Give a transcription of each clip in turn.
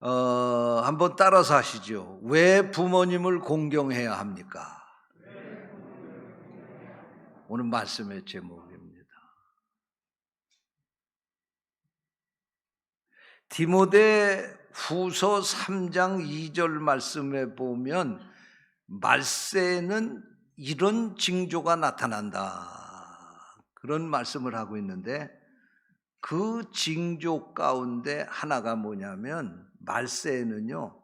한번 따라서 하시죠. 왜 부모님을 공경해야 합니까? 오늘 말씀의 제목입니다. 디모데 후서 3장 2절 말씀에 보면 말세에는 이런 징조가 나타난다, 그런 말씀을 하고 있는데, 그 징조 가운데 하나가 뭐냐면 말세에는요,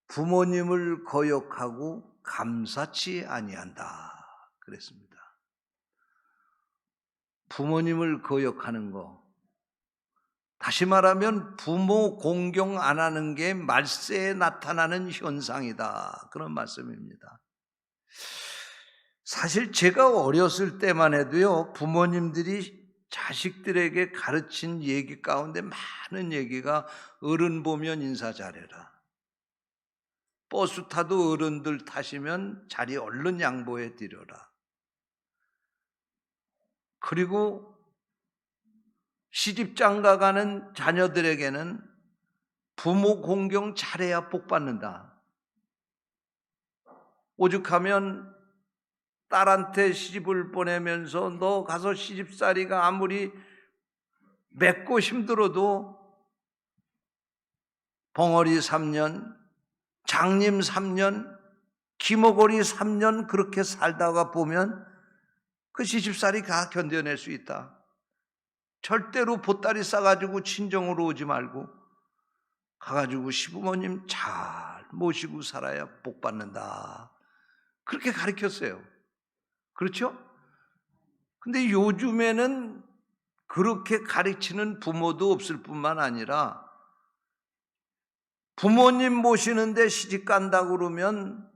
부모님을 거역하고 감사치 아니한다 그랬습니다. 부모님을 거역하는 거, 다시 말하면 부모 공경 안 하는 게 말세에 나타나는 현상이다, 그런 말씀입니다. 사실 제가 어렸을 때만 해도요, 부모님들이 자식들에게 가르친 얘기 가운데 많은 얘기가 어른 보면 인사 잘해라, 버스 타도 어른들 타시면 자리 얼른 양보해 드려라, 그리고 시집장가 가는 자녀들에게는 부모 공경 잘해야 복 받는다. 오죽하면 딸한테 시집을 보내면서 너 가서 시집살이가 아무리 맵고 힘들어도 벙어리 3년, 장님 3년, 기머거리 3년 그렇게 살다가 보면 그 시집살이가 견뎌낼 수 있다. 절대로 보따리 싸가지고 친정으로 오지 말고 가가지고 시부모님 잘 모시고 살아야 복 받는다, 그렇게 가르쳤어요. 그렇죠? 근데 요즘에는 그렇게 가르치는 부모도 없을 뿐만 아니라 부모님 모시는데 시집 간다고 그러면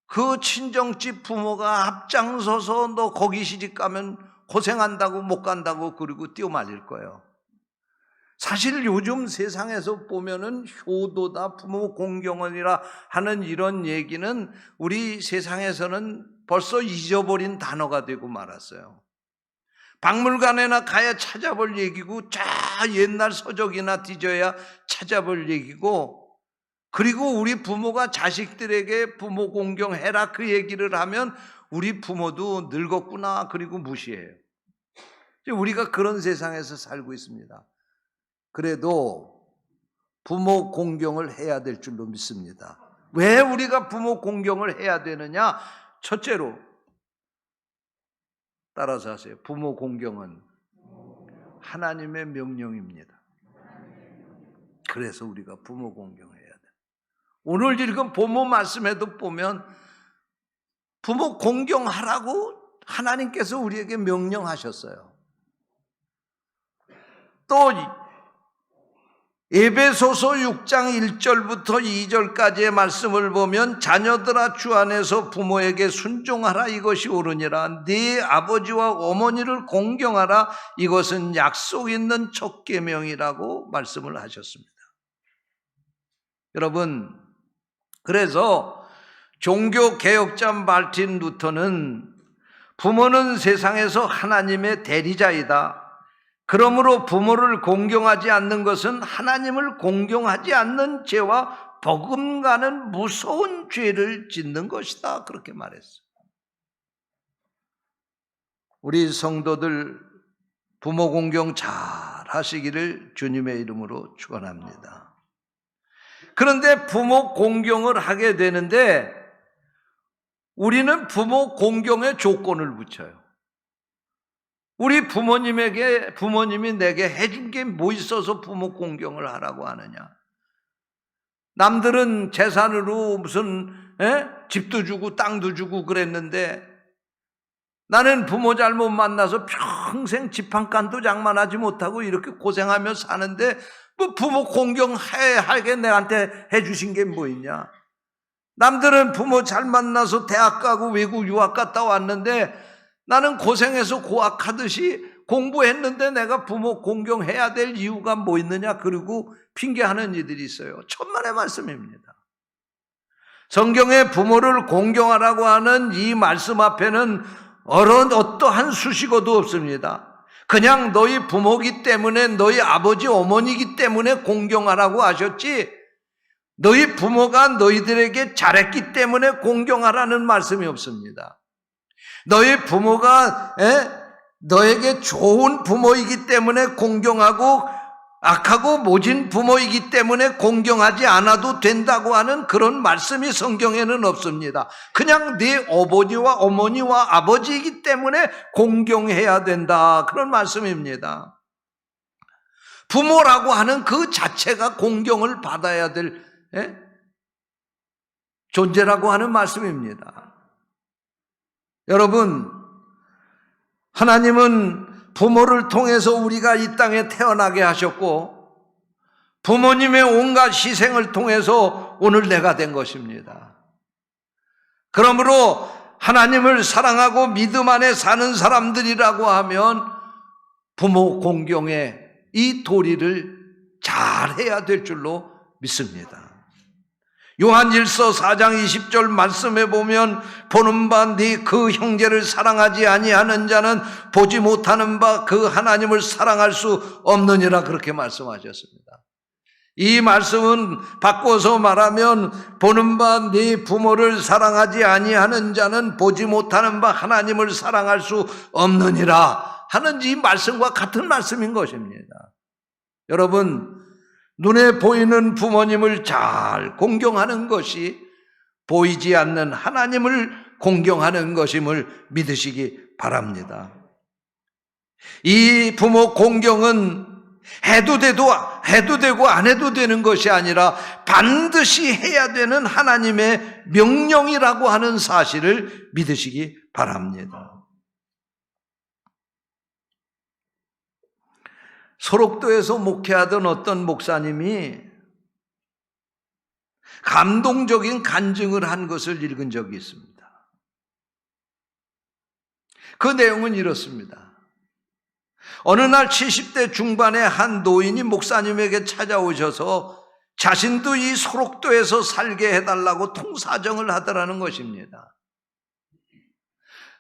그 친정집 부모가 앞장서서 너 거기 시집 가면 고생한다고 못 간다고 그러고 뛰어말릴 거예요. 사실 요즘 세상에서 보면은 효도다, 부모 공경원이라 하는 이런 얘기는 우리 세상에서는 벌써 잊어버린 단어가 되고 말았어요. 박물관에나 가야 찾아볼 얘기고, 저 옛날 서적이나 뒤져야 찾아볼 얘기고, 그리고 우리 부모가 자식들에게 부모 공경해라 그 얘기를 하면 우리 부모도 늙었구나 그리고 무시해요. 우리가 그런 세상에서 살고 있습니다. 그래도 부모 공경을 해야 될 줄로 믿습니다. 왜 우리가 부모 공경을 해야 되느냐? 첫째로 따라서 하세요. 부모 공경은 하나님의 명령입니다. 그래서 우리가 부모 공경해야 돼. 오늘 읽은 본문 말씀에도 보면 부모 공경하라고 하나님께서 우리에게 명령하셨어요. 또 에베소서 6장 1절부터 2절까지의 말씀을 보면 자녀들아 주 안에서 부모에게 순종하라, 이것이 옳으니라. 네 아버지와 어머니를 공경하라, 이것은 약속 있는 첫 계명이라고 말씀을 하셨습니다. 여러분, 그래서 종교개혁자 말틴 루터는 부모는 세상에서 하나님의 대리자이다, 그러므로 부모를 공경하지 않는 것은 하나님을 공경하지 않는 죄와 버금가는 무서운 죄를 짓는 것이다, 그렇게 말했어요. 우리 성도들 부모 공경 잘 하시기를 주님의 이름으로 축원합니다. 그런데 부모 공경을 하게 되는데 우리는 부모 공경의 조건을 붙여요. 우리 부모님이 내게 해준 게 뭐 있어서 부모 공경을 하라고 하느냐? 남들은 재산으로 무슨 집도 주고 땅도 주고 그랬는데 나는 부모 잘못 만나서 평생 집 한 칸도 장만하지 못하고 이렇게 고생하며 사는데 뭐 부모 공경하게 내한테 해주신 게 뭐 있냐? 남들은 부모 잘 만나서 대학 가고 외국 유학 갔다 왔는데 나는 고생해서 고학하듯이 공부했는데 내가 부모 공경해야 될 이유가 뭐 있느냐? 그리고 핑계하는 이들이 있어요. 천만의 말씀입니다. 성경에 부모를 공경하라고 하는 이 말씀 앞에는 어떠한 수식어도 없습니다. 그냥 너희 부모기 때문에, 너희 아버지 어머니기 때문에 공경하라고 하셨지, 너희 부모가 너희들에게 잘했기 때문에 공경하라는 말씀이 없습니다. 너희 부모가 너에게 좋은 부모이기 때문에 공경하고, 악하고 모진 부모이기 때문에 공경하지 않아도 된다고 하는 그런 말씀이 성경에는 없습니다. 그냥 네 어머니와 어머니와 아버지이기 때문에 공경해야 된다, 그런 말씀입니다. 부모라고 하는 그 자체가 공경을 받아야 될 존재라고 하는 말씀입니다. 여러분, 하나님은 부모를 통해서 우리가 이 땅에 태어나게 하셨고, 부모님의 온갖 희생을 통해서 오늘 내가 된 것입니다. 그러므로 하나님을 사랑하고 믿음 안에 사는 사람들이라고 하면 부모 공경의 이 도리를 잘 해야 될 줄로 믿습니다. 요한일서 4장 20절 말씀에 보면, 보는 바 네 그 형제를 사랑하지 아니하는 자는 보지 못하는 바 그 하나님을 사랑할 수 없느니라, 그렇게 말씀하셨습니다. 이 말씀은 바꿔서 말하면, 보는 바 네 부모를 사랑하지 아니하는 자는 보지 못하는 바 하나님을 사랑할 수 없느니라 하는 이 말씀과 같은 말씀인 것입니다. 여러분, 눈에 보이는 부모님을 잘 공경하는 것이 보이지 않는 하나님을 공경하는 것임을 믿으시기 바랍니다. 이 부모 공경은 해도 되고 안 해도 되는 것이 아니라 반드시 해야 되는 하나님의 명령이라고 하는 사실을 믿으시기 바랍니다. 소록도에서 목회하던 어떤 목사님이 감동적인 간증을 한 것을 읽은 적이 있습니다. 그 내용은 이렇습니다. 어느 날 70대 중반의 한 노인이 목사님에게 찾아오셔서 자신도 이 소록도에서 살게 해달라고 통사정을 하더라는 것입니다.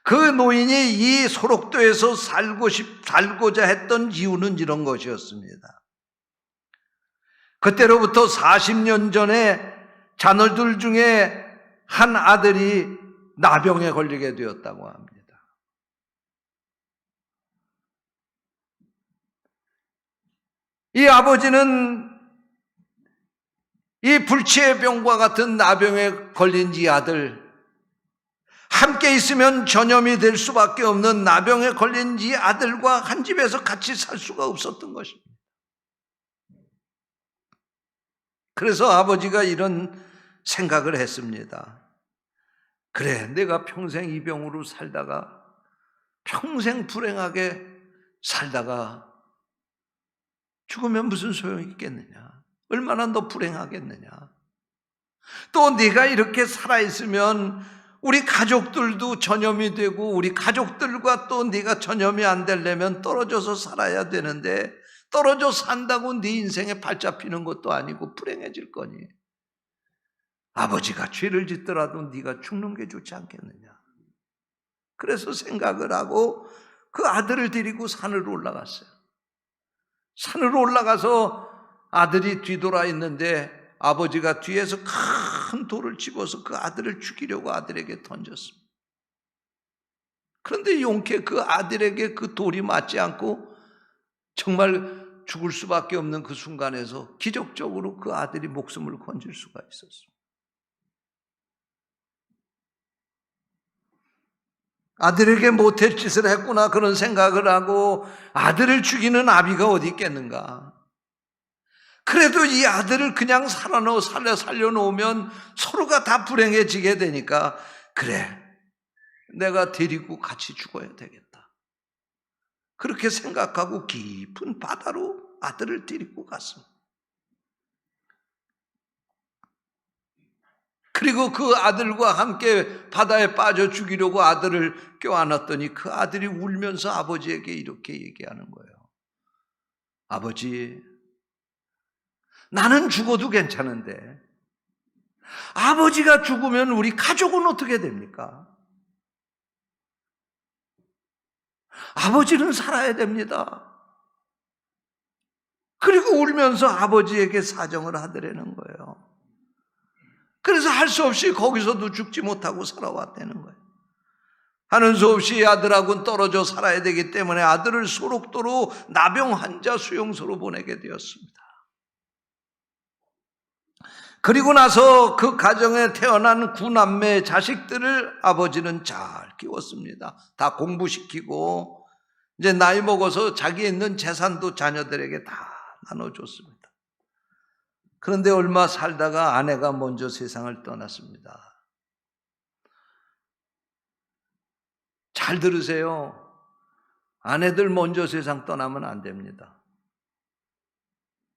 그 노인이 이 소록도에서 살고자 했던 이유는 이런 것이었습니다. 그때로부터 40년 전에 자녀들 중에 한 아들이 나병에 걸리게 되었다고 합니다. 이 아버지는 이 불치의 병과 같은 나병에 걸린 이 아들, 함께 있으면 전염이 될 수밖에 없는 나병에 걸린 이 아들과 한 집에서 같이 살 수가 없었던 것입니다. 그래서 아버지가 이런 생각을 했습니다. 그래, 내가 평생 이 병으로 살다가, 평생 불행하게 살다가 죽으면 무슨 소용이 있겠느냐? 얼마나 더 불행하겠느냐? 또 네가 이렇게 살아있으면 우리 가족들도 전염이 되고, 우리 가족들과 또 네가 전염이 안 되려면 떨어져서 살아야 되는데, 떨어져 산다고 네 인생에 발잡히는 것도 아니고 불행해질 거니, 아버지가 죄를 짓더라도 네가 죽는 게 좋지 않겠느냐? 그래서 생각을 하고 그 아들을 데리고 산으로 올라갔어요. 산으로 올라가서 아들이 뒤돌아 있는데 아버지가 뒤에서 큰 돌을 집어서 그 아들을 죽이려고 아들에게 던졌습니다. 그런데 용케 그 아들에게 그 돌이 맞지 않고 정말 죽을 수밖에 없는 그 순간에서 기적적으로 그 아들이 목숨을 건질 수가 있었습니다. 아들에게 못할 짓을 했구나, 그런 생각을 하고, 아들을 죽이는 아비가 어디 있겠는가? 그래도 이 아들을 그냥 살려놓으면 서로가 다 불행해지게 되니까, 그래, 내가 데리고 같이 죽어야 되겠다, 그렇게 생각하고 깊은 바다로 아들을 데리고 갔습니다. 그리고 그 아들과 함께 바다에 빠져 죽이려고 아들을 껴안았더니 그 아들이 울면서 아버지에게 이렇게 얘기하는 거예요. 아버지, 나는 죽어도 괜찮은데 아버지가 죽으면 우리 가족은 어떻게 됩니까? 아버지는 살아야 됩니다. 그리고 울면서 아버지에게 사정을 하더라는 거예요. 그래서 할 수 없이 거기서도 죽지 못하고 살아왔다는 거예요. 하는 수 없이 아들하고는 떨어져 살아야 되기 때문에 아들을 소록도로 나병 환자 수용소로 보내게 되었습니다. 그리고 나서 그 가정에 태어난 9남매 자식들을 아버지는 잘 키웠습니다. 다 공부시키고 이제 나이 먹어서 자기 있는 재산도 자녀들에게 다 나눠줬습니다. 그런데 얼마 살다가 아내가 먼저 세상을 떠났습니다. 잘 들으세요. 아내들 먼저 세상 떠나면 안 됩니다.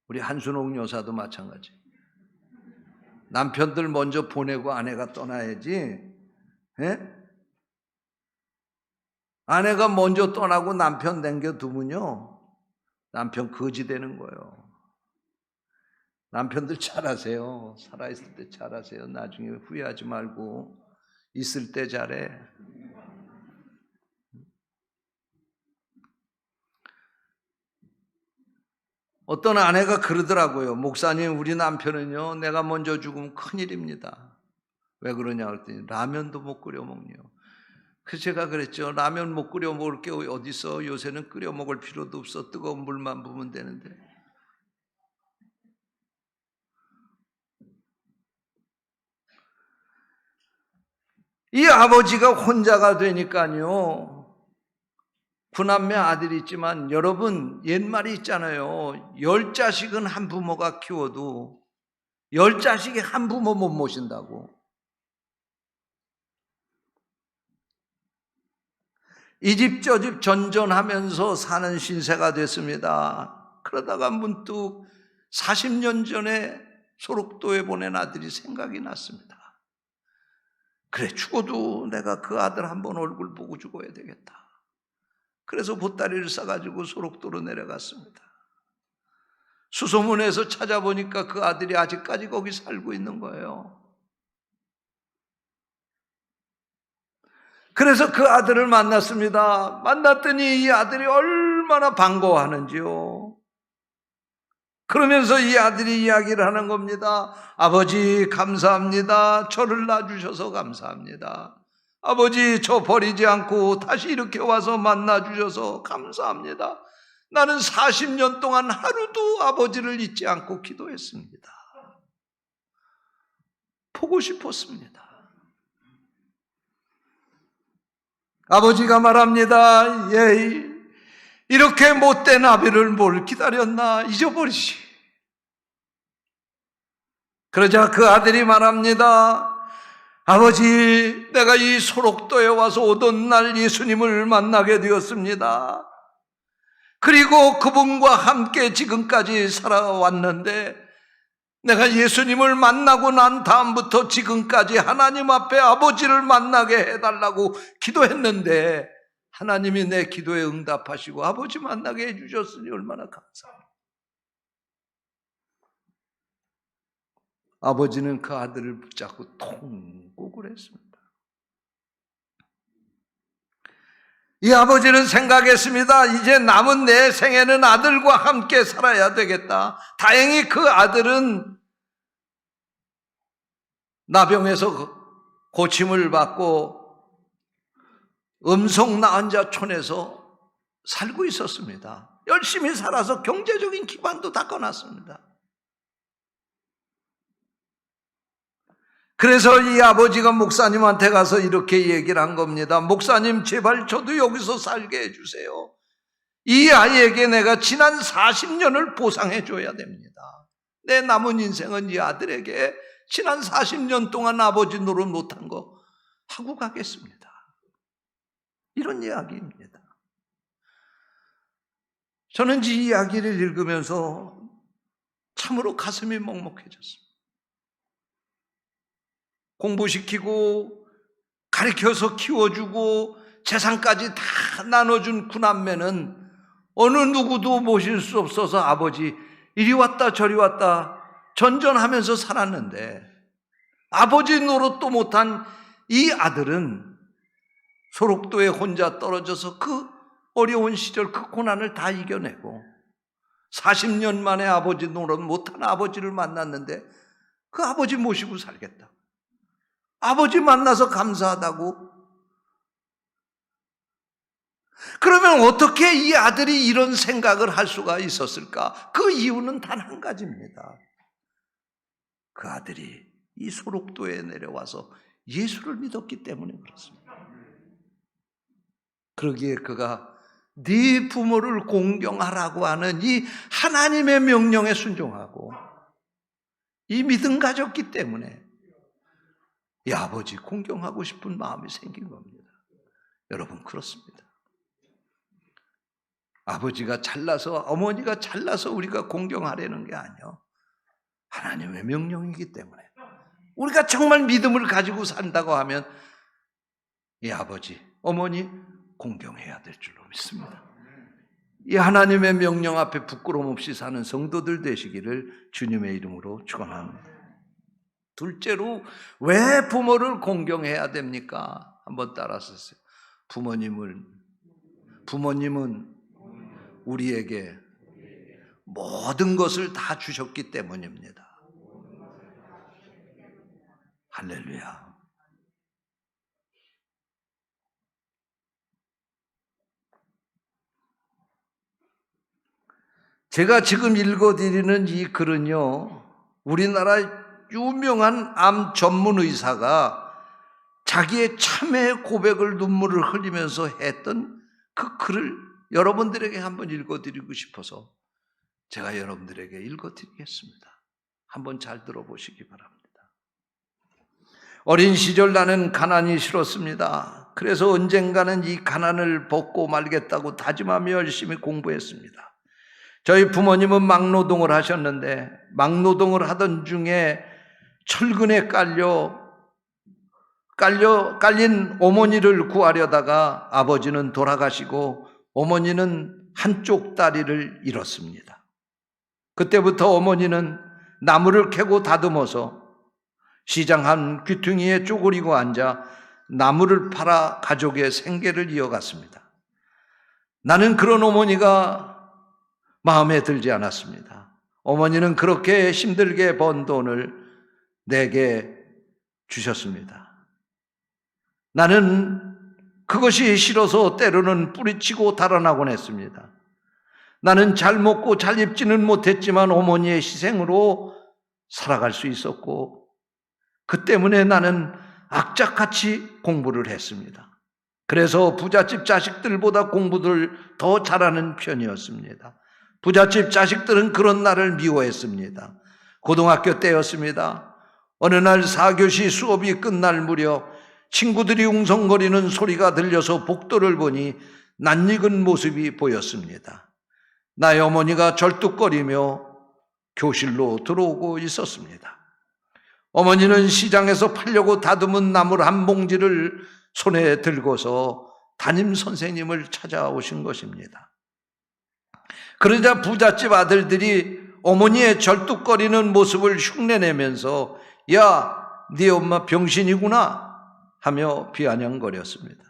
우리 한순옥 여사도 마찬가지. 남편들 먼저 보내고 아내가 떠나야지. 예? 아내가 먼저 떠나고 남편 남겨두면요, 남편 거지 되는 거예요. 남편들 잘하세요. 살아있을 때 잘하세요. 나중에 후회하지 말고 있을 때 잘해. 어떤 아내가 그러더라고요. 목사님, 우리 남편은요, 내가 먼저 죽으면 큰일입니다. 왜 그러냐 그랬더니 라면도 못 끓여 먹네요. 그래서 제가 그랬죠. 라면 못 끓여 먹을 게 어디 있어. 요새는 끓여 먹을 필요도 없어. 뜨거운 물만 부으면 되는데. 이 아버지가 혼자가 되니까요, 9남매 아들이 있지만 여러분, 옛말이 있잖아요. 10자식은 한 부모가 키워도 10자식이 한 부모 못 모신다고. 이 집 저 집 전전하면서 사는 신세가 됐습니다. 그러다가 문득 40년 전에 소록도에 보낸 아들이 생각이 났습니다. 그래, 죽어도 내가 그 아들 한번 얼굴 보고 죽어야 되겠다. 그래서 보따리를 싸가지고 소록도로 내려갔습니다. 수소문에서 찾아보니까 그 아들이 아직까지 거기 살고 있는 거예요. 그래서 그 아들을 만났습니다. 만났더니 이 아들이 얼마나 반가워하는지요. 그러면서 이 아들이 이야기를 하는 겁니다. 아버지, 감사합니다. 저를 낳아주셔서 감사합니다. 아버지, 저 버리지 않고 다시 이렇게 와서 만나주셔서 감사합니다. 나는 40년 동안 하루도 아버지를 잊지 않고 기도했습니다. 보고 싶었습니다. 아버지가 말합니다. 예, 이렇게 못된 아비를 뭘 기다렸나, 잊어버리시. 그러자 그 아들이 말합니다. 아버지, 내가 이 소록도에 와서 오던 날 예수님을 만나게 되었습니다. 그리고 그분과 함께 지금까지 살아왔는데 내가 예수님을 만나고 난 다음부터 지금까지 하나님 앞에 아버지를 만나게 해달라고 기도했는데 하나님이 내 기도에 응답하시고 아버지 만나게 해주셨으니 얼마나 감사합니다. 아버지는 그 아들을 붙잡고 통곡을 했습니다. 이 아버지는 생각했습니다. 이제 남은 내 생에는 아들과 함께 살아야 되겠다. 다행히 그 아들은 나병에서 고침을 받고 음성나은자촌에서 살고 있었습니다. 열심히 살아서 경제적인 기반도 닦아놨습니다. 그래서 이 아버지가 목사님한테 가서 이렇게 얘기를 한 겁니다. 목사님, 제발 저도 여기서 살게 해주세요. 이 아이에게 내가 지난 40년을 보상해 줘야 됩니다. 내 남은 인생은 이 아들에게 지난 40년 동안 아버지 노릇 못한 거 하고 가겠습니다. 이런 이야기입니다. 저는 이 이야기를 읽으면서 참으로 가슴이 먹먹해졌습니다. 공부시키고 가르쳐서 키워주고 재산까지 다 나눠준 9남매는 어느 누구도 모실 수 없어서 아버지 이리 왔다 저리 왔다 전전하면서 살았는데 아버지 노릇도 못한 이 아들은 소록도에 혼자 떨어져서 그 어려운 시절 그 고난을 다 이겨내고 40년 만에 아버지 노릇 못한 아버지를 만났는데 그 아버지 모시고 살겠다. 아버지 만나서 감사하다고. 그러면 어떻게 이 아들이 이런 생각을 할 수가 있었을까? 그 이유는 단 한 가지입니다. 그 아들이 이 소록도에 내려와서 예수를 믿었기 때문에 그렇습니다. 그러기에 그가 네 부모를 공경하라고 하는 이 하나님의 명령에 순종하고 이 믿음 가졌기 때문에 이 아버지 공경하고 싶은 마음이 생긴 겁니다. 여러분 그렇습니다. 아버지가 잘나서 어머니가 잘나서 우리가 공경하려는 게 아니요. 하나님의 명령이기 때문에 우리가 정말 믿음을 가지고 산다고 하면 이 아버지, 어머니 공경해야 될 줄로 믿습니다. 이 하나님의 명령 앞에 부끄러움 없이 사는 성도들 되시기를 주님의 이름으로 축원합니다. 둘째로 왜 부모를 공경해야 됩니까? 한번 따라하세요. 부모님은 우리에게 모든 것을 다 주셨기 때문입니다. 할렐루야. 제가 지금 읽어드리는 이 글은요, 우리나라 유명한 암 전문 의사가 자기의 참회 고백을 눈물을 흘리면서 했던 그 글을 여러분들에게 한번 읽어드리고 싶어서 제가 여러분들에게 읽어드리겠습니다. 한번 잘 들어보시기 바랍니다. 어린 시절 나는 가난이 싫었습니다. 그래서 언젠가는 이 가난을 벗고 말겠다고 다짐하며 열심히 공부했습니다. 저희 부모님은 막노동을 하셨는데 막노동을 하던 중에 철근에 깔린 어머니를 구하려다가 아버지는 돌아가시고 어머니는 한쪽 다리를 잃었습니다. 그때부터 어머니는 나무를 캐고 다듬어서 시장 한 귀퉁이에 쪼그리고 앉아 나무를 팔아 가족의 생계를 이어갔습니다. 나는 그런 어머니가 마음에 들지 않았습니다. 어머니는 그렇게 힘들게 번 돈을 내게 주셨습니다. 나는 그것이 싫어서 때로는 뿌리치고 달아나곤 했습니다. 나는 잘 먹고 잘 입지는 못했지만 어머니의 희생으로 살아갈 수 있었고 그 때문에 나는 악착같이 공부를 했습니다. 그래서 부잣집 자식들보다 공부를 더 잘하는 편이었습니다. 부잣집 자식들은 그런 나를 미워했습니다. 고등학교 때였습니다. 어느 날 4교시 수업이 끝날 무렵 친구들이 웅성거리는 소리가 들려서 복도를 보니 낯익은 모습이 보였습니다. 나의 어머니가 절뚝거리며 교실로 들어오고 있었습니다. 어머니는 시장에서 팔려고 다듬은 나물 한 봉지를 손에 들고서 담임 선생님을 찾아오신 것입니다. 그러자 부잣집 아들들이 어머니의 절뚝거리는 모습을 흉내내면서 야, 네 엄마 병신이구나 하며 비아냥거렸습니다.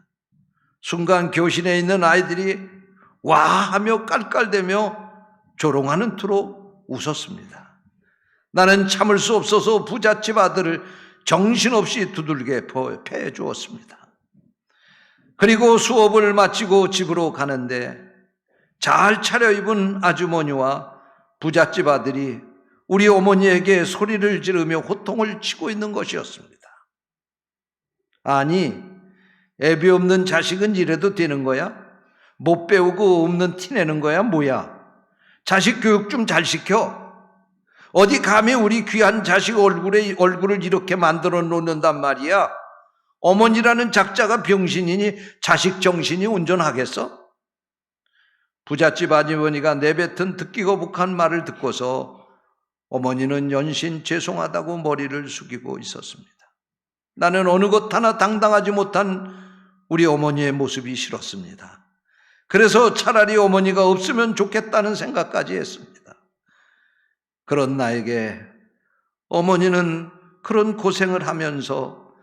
순간 교실에 있는 아이들이 와 하며 깔깔대며 조롱하는 투로 웃었습니다. 나는 참을 수 없어서 부잣집 아들을 정신없이 두들겨 패 주었습니다. 그리고 수업을 마치고 집으로 가는데 잘 차려입은 아주머니와 부잣집 아들이 우리 어머니에게 소리를 지르며 호통을 치고 있는 것이었습니다. 아니, 애비 없는 자식은 이래도 되는 거야? 못 배우고 없는 티 내는 거야? 뭐야? 자식 교육 좀 잘 시켜. 어디 감히 우리 귀한 자식 얼굴을 이렇게 만들어 놓는단 말이야? 어머니라는 작자가 병신이니 자식 정신이 온전하겠어? 부잣집 아주머니가 내뱉은 듣기 거북한 말을 듣고서 어머니는 연신 죄송하다고 머리를 숙이고 있었습니다. 나는 어느 것 하나 당당하지 못한 우리 어머니의 모습이 싫었습니다. 그래서 차라리 어머니가 없으면 좋겠다는 생각까지 했습니다. 그런 나에게 어머니는 그런 고생을 하면서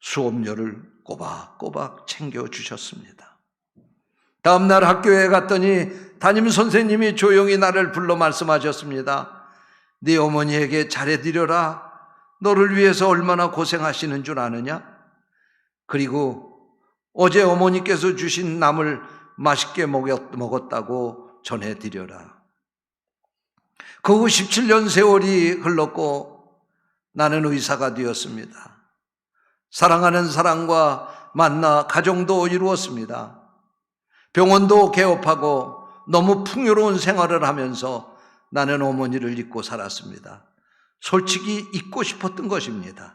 수업료를 꼬박꼬박 챙겨주셨습니다. 다음 날 학교에 갔더니 담임 선생님이 조용히 나를 불러 말씀하셨습니다. 네 어머니에게 잘해드려라. 너를 위해서 얼마나 고생하시는 줄 아느냐? 그리고 어제 어머니께서 주신 나물 맛있게 먹었다고 전해드려라. 그 후 17년 세월이 흘렀고 나는 의사가 되었습니다. 사랑하는 사람과 만나 가정도 이루었습니다. 병원도 개업하고 너무 풍요로운 생활을 하면서 나는 어머니를 잊고 살았습니다. 솔직히 잊고 싶었던 것입니다.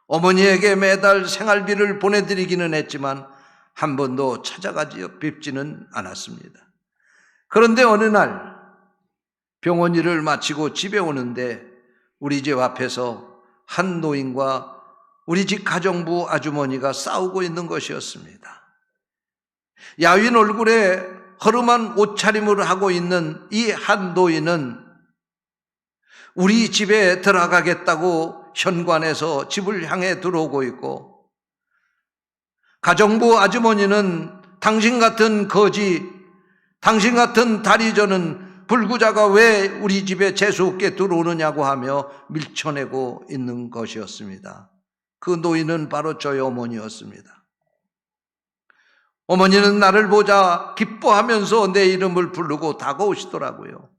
어머니에게 매달 생활비를 보내드리기는 했지만 한 번도 찾아가지 뵙지는 않았습니다. 그런데 어느 날 병원 일을 마치고 집에 오는데 우리 집 앞에서 한 노인과 우리 집 가정부 아주머니가 싸우고 있는 것이었습니다. 야윈 얼굴에 허름한 옷차림을 하고 있는 이 한 노인은 우리 집에 들어가겠다고 현관에서 집을 향해 들어오고 있고, 가정부 아주머니는 당신 같은 거지, 당신 같은 다리저는 불구자가 왜 우리 집에 재수없게 들어오느냐고 하며 밀쳐내고 있는 것이었습니다. 그 노인은 바로 저희 어머니였습니다. 어머니는 나를 보자 기뻐하면서 내 이름을 부르고 다가오시더라고요.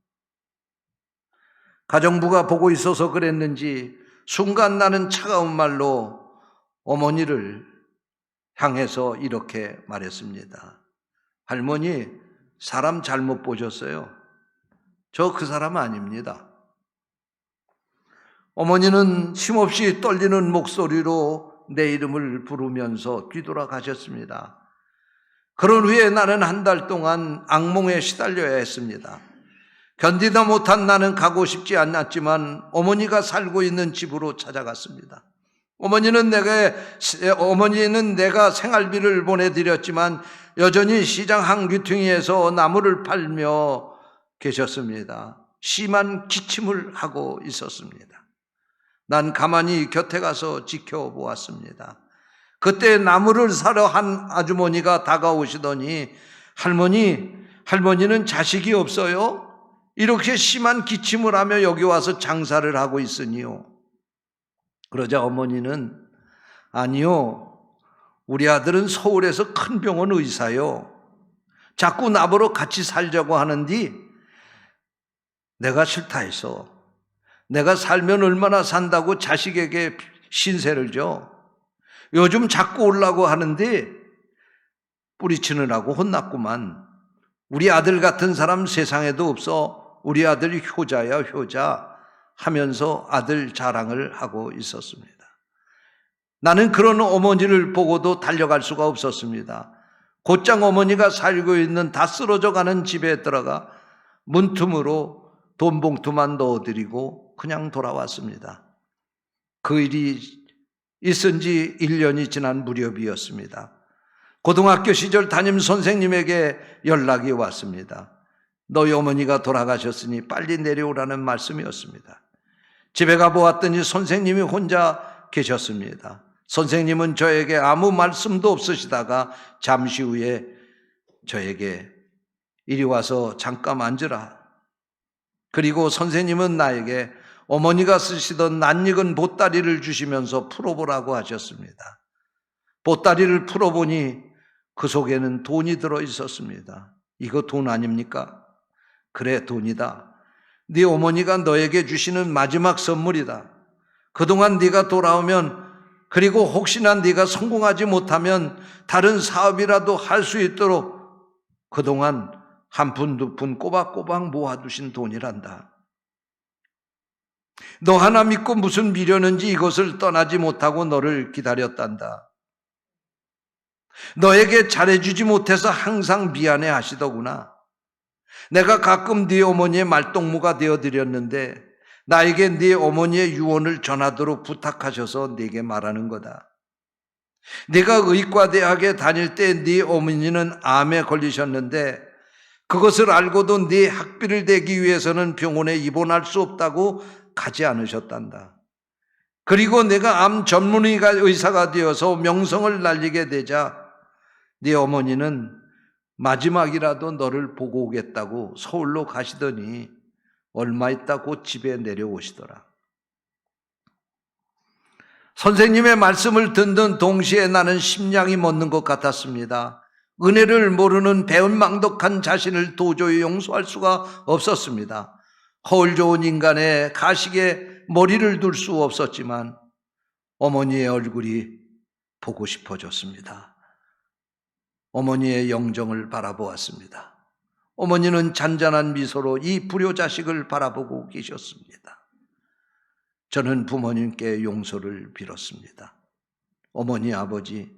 가정부가 보고 있어서 그랬는지 순간 나는 차가운 말로 어머니를 향해서 이렇게 말했습니다. 할머니, 사람 잘못 보셨어요. 저 그 사람 아닙니다. 어머니는 힘없이 떨리는 목소리로 내 이름을 부르면서 뒤돌아가셨습니다. 그런 후에 나는 한 달 동안 악몽에 시달려야 했습니다. 견디다 못한 나는 가고 싶지 않았지만 어머니가 살고 있는 집으로 찾아갔습니다. 어머니는 내가 생활비를 보내드렸지만 여전히 시장 한 귀퉁이에서 나무를 팔며 계셨습니다. 심한 기침을 하고 있었습니다. 난 가만히 곁에 가서 지켜보았습니다. 그때 나무를 사러 한 아주머니가 다가오시더니 할머니는 자식이 없어요? 이렇게 심한 기침을 하며 여기 와서 장사를 하고 있으니요. 그러자 어머니는 아니요, 우리 아들은 서울에서 큰 병원 의사요. 자꾸 나보러 같이 살자고 하는데 내가 싫다 해서 내가 살면 얼마나 산다고 자식에게 신세를 져. 요즘 자꾸 오려고 하는데 뿌리치느라고 혼났구만. 우리 아들 같은 사람 세상에도 없어. 우리 아들이 효자야 효자 하면서 아들 자랑을 하고 있었습니다. 나는 그런 어머니를 보고도 달려갈 수가 없었습니다. 곧장 어머니가 살고 있는 다 쓰러져가는 집에 들어가 문틈으로 돈 봉투만 넣어드리고 그냥 돌아왔습니다. 그 일이 있은 지 1년이 지난 무렵이었습니다. 고등학교 시절 담임 선생님에게 연락이 왔습니다. 너희 어머니가 돌아가셨으니 빨리 내려오라는 말씀이었습니다. 집에 가보았더니 선생님이 혼자 계셨습니다. 선생님은 저에게 아무 말씀도 없으시다가 잠시 후에 저에게 이리 와서 잠깐 앉으라. 그리고 선생님은 나에게 어머니가 쓰시던 낯익은 보따리를 주시면서 풀어보라고 하셨습니다. 보따리를 풀어보니 그 속에는 돈이 들어 있었습니다. 이거 돈 아닙니까? 그래, 돈이다. 네 어머니가 너에게 주시는 마지막 선물이다. 그동안 네가 돌아오면, 그리고 혹시나 네가 성공하지 못하면 다른 사업이라도 할 수 있도록 그동안 한 푼 두 푼 꼬박꼬박 모아두신 돈이란다. 너 하나 믿고 무슨 미련인지 이것을 떠나지 못하고 너를 기다렸단다. 너에게 잘해주지 못해서 항상 미안해 하시더구나. 내가 가끔 네 어머니의 말동무가 되어드렸는데 나에게 네 어머니의 유언을 전하도록 부탁하셔서 네게 말하는 거다. 네가 의과대학에 다닐 때 네 어머니는 암에 걸리셨는데 그것을 알고도 네 학비를 대기 위해서는 병원에 입원할 수 없다고 가지 않으셨단다. 그리고 내가 암 전문의가 의사가 되어서 명성을 날리게 되자 네 어머니는 마지막이라도 너를 보고 오겠다고 서울로 가시더니 얼마 있다 곧 집에 내려오시더라. 선생님의 말씀을 듣는 동시에 나는 심장이 멎는 것 같았습니다. 은혜를 모르는 배은망덕한 자신을 도저히 용서할 수가 없었습니다. 허울 좋은 인간의 가식에 머리를 둘 수 없었지만 어머니의 얼굴이 보고 싶어졌습니다. 어머니의 영정을 바라보았습니다. 어머니는 잔잔한 미소로 이 불효자식을 바라보고 계셨습니다. 저는 부모님께 용서를 빌었습니다. 어머니, 아버지,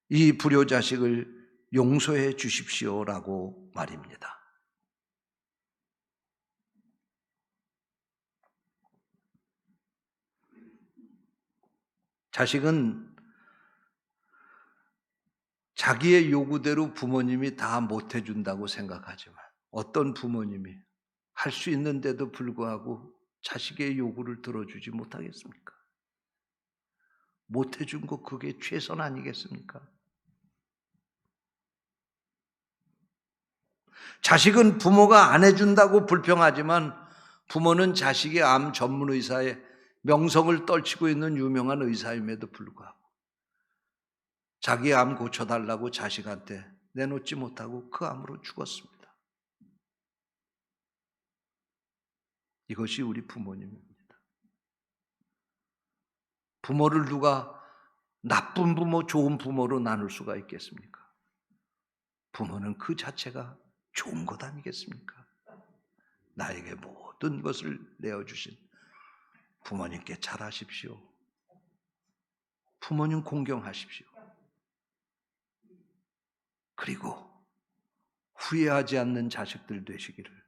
이 불효자식을 용서해 주십시오라고 말입니다. 자식은 자기의 요구대로 부모님이 다 못해준다고 생각하지만 어떤 부모님이 할 수 있는데도 불구하고 자식의 요구를 들어주지 못하겠습니까? 못해준 거 그게 최선 아니겠습니까? 자식은 부모가 안 해준다고 불평하지만 부모는 자식의 암 전문 의사의 명성을 떨치고 있는 유명한 의사임에도 불구하고 자기 암 고쳐달라고 자식한테 내놓지 못하고 그 암으로 죽었습니다. 이것이 우리 부모님입니다. 부모를 누가 나쁜 부모, 좋은 부모로 나눌 수가 있겠습니까? 부모는 그 자체가 좋은 것 아니겠습니까? 나에게 모든 것을 내어주신 부모님께 잘하십시오. 부모님 공경하십시오. 그리고 후회하지 않는 자식들 되시기를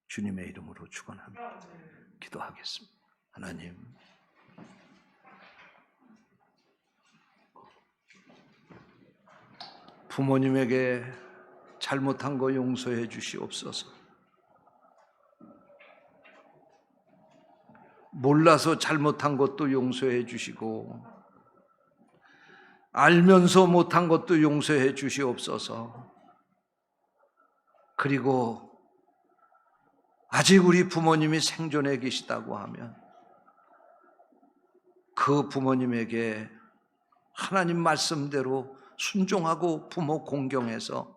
주님의 이름으로 축원합니다. 기도하겠습니다. 하나님, 부모님에게 잘못한 거 용서해 주시옵소서. 몰라서 잘못한 것도 용서해 주시고 알면서 못한 것도 용서해 주시옵소서. 그리고 아직 우리 부모님이 생존해 계시다고 하면 그 부모님에게 하나님 말씀대로 순종하고 부모 공경해서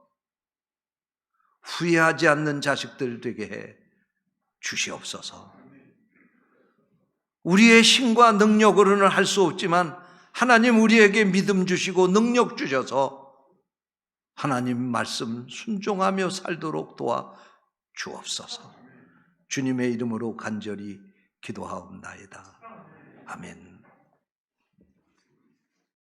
후회하지 않는 자식들 되게 해 주시옵소서. 우리의 힘과 능력으로는 할 수 없지만 하나님 우리에게 믿음 주시고 능력 주셔서 하나님 말씀 순종하며 살도록 도와 주옵소서. 주님의 이름으로 간절히 기도하옵나이다. 아멘.